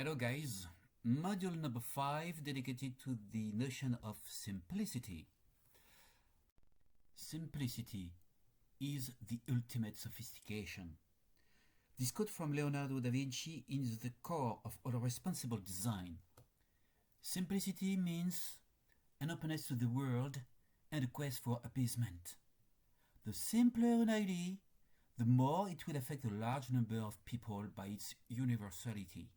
Hello guys, module number 5 dedicated to the notion of simplicity. Simplicity is the ultimate sophistication. This quote from Leonardo da Vinci is the core of all responsible design. Simplicity means an openness to the world and a quest for appeasement. The simpler an idea, the more it will affect a large number of people by its universality.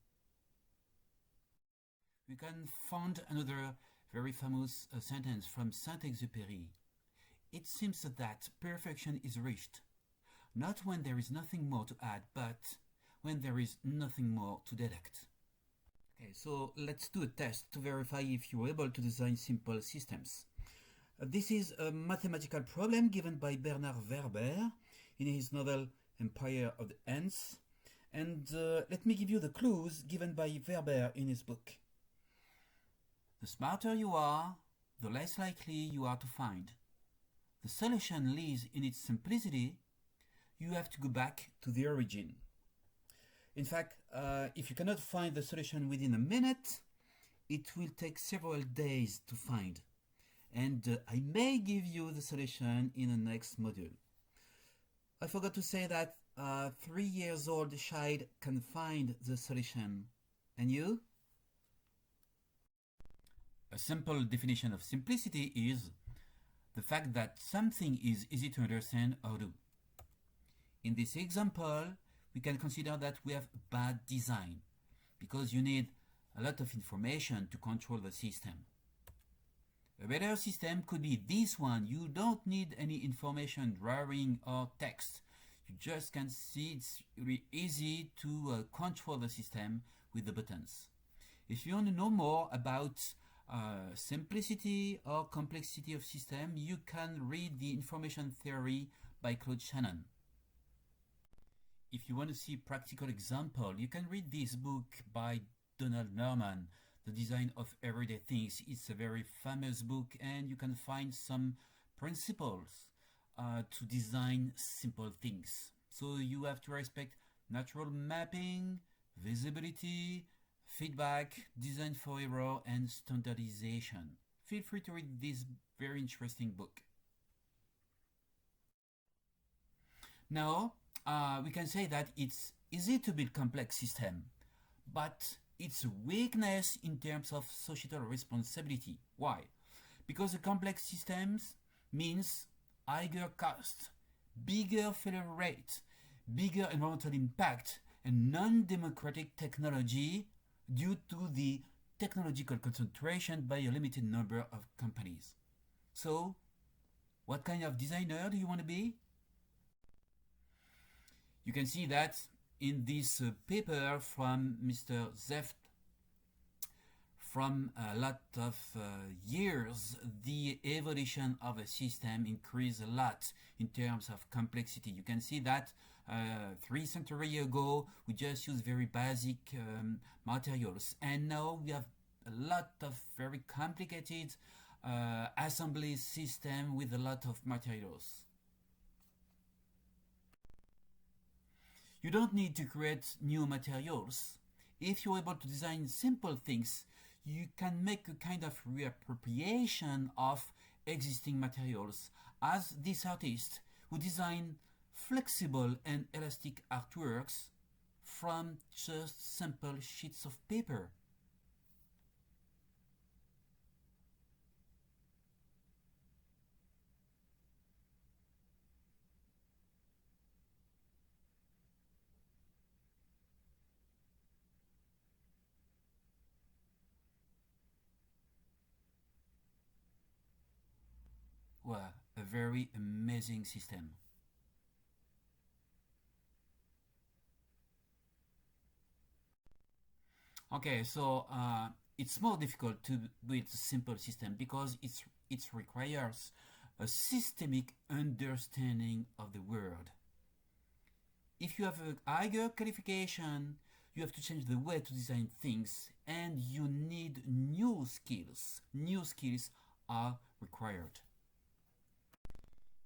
We can find another very famous sentence from Saint-Exupéry. It seems that perfection is reached, not when there is nothing more to add, but when there is nothing more to deduct. Okay, so let's do a test to verify if you're able to design simple systems. This is a mathematical problem given by Bernard Werber in his novel Empire of the Ants. And let me give you the clues given by Werber in his book. The smarter you are, the less likely you are to find. The solution lies in its simplicity. You have to go back to the origin. In fact, if you cannot find the solution within a minute, it will take several days to find. And I may give you the solution in the next module. I forgot to say that a 3-year-old child can find the solution. And you? A simple definition of simplicity is the fact that something is easy to understand or do. In this example, we can consider that we have bad design because you need a lot of information to control the system. A better system could be this one. You don't need any information, drawing or text. You just can see it's really easy to control the system with the buttons. If you want to know more about simplicity or complexity of system, you can read the Information Theory by Claude Shannon. If you want to see practical example, you can read this book by Donald Norman, The Design of Everyday Things. It's a very famous book and you can find some principles to design simple things. So you have to respect natural mapping, visibility, feedback, design for error, and standardization. Feel free to read this very interesting book. Now, we can say that it's easy to build complex systems, but it's a weakness in terms of societal responsibility. Why? Because the complex systems means higher cost, bigger failure rate, bigger environmental impact, and non-democratic technology due to the technological concentration by a limited number of companies. So, what kind of designer do you want to be? You can see that in this paper from Mr. Zeft. From a lot of years, the evolution of a system increased a lot in terms of complexity. You can see that 3 centuries ago, we just used very basic materials. And now we have a lot of very complicated assembly system with a lot of materials. You don't need to create new materials. If you're able to design simple things, you can make a kind of reappropriation of existing materials, as this artist who designed flexible and elastic artworks from just simple sheets of paper. Well, a very amazing system. Okay, so it's more difficult to build a simple system because it requires a systemic understanding of the world. If you have a higher qualification, you have to change the way to design things and you need new skills. New skills are required.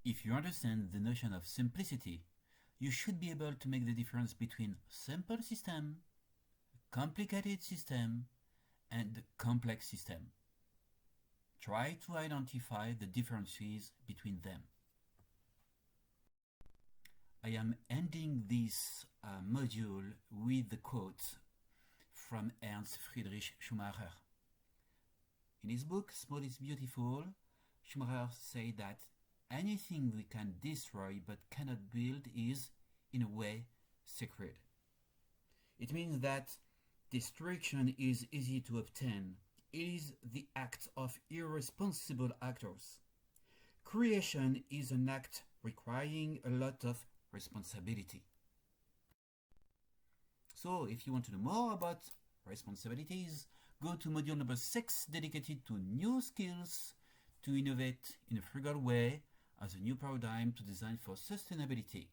If you understand the notion of simplicity, you should be able to make the difference between simple system, complicated system and complex system. Try to identify the differences between them. I am ending this module with the quote from Ernst Friedrich Schumacher. In his book Small is Beautiful, Schumacher said that anything we can destroy but cannot build is, in a way, sacred. It means that destruction is easy to obtain. It is the act of irresponsible actors. Creation is an act requiring a lot of responsibility. So, if you want to know more about responsibilities, go to module number 6 dedicated to new skills to innovate in a frugal way as a new paradigm to design for sustainability.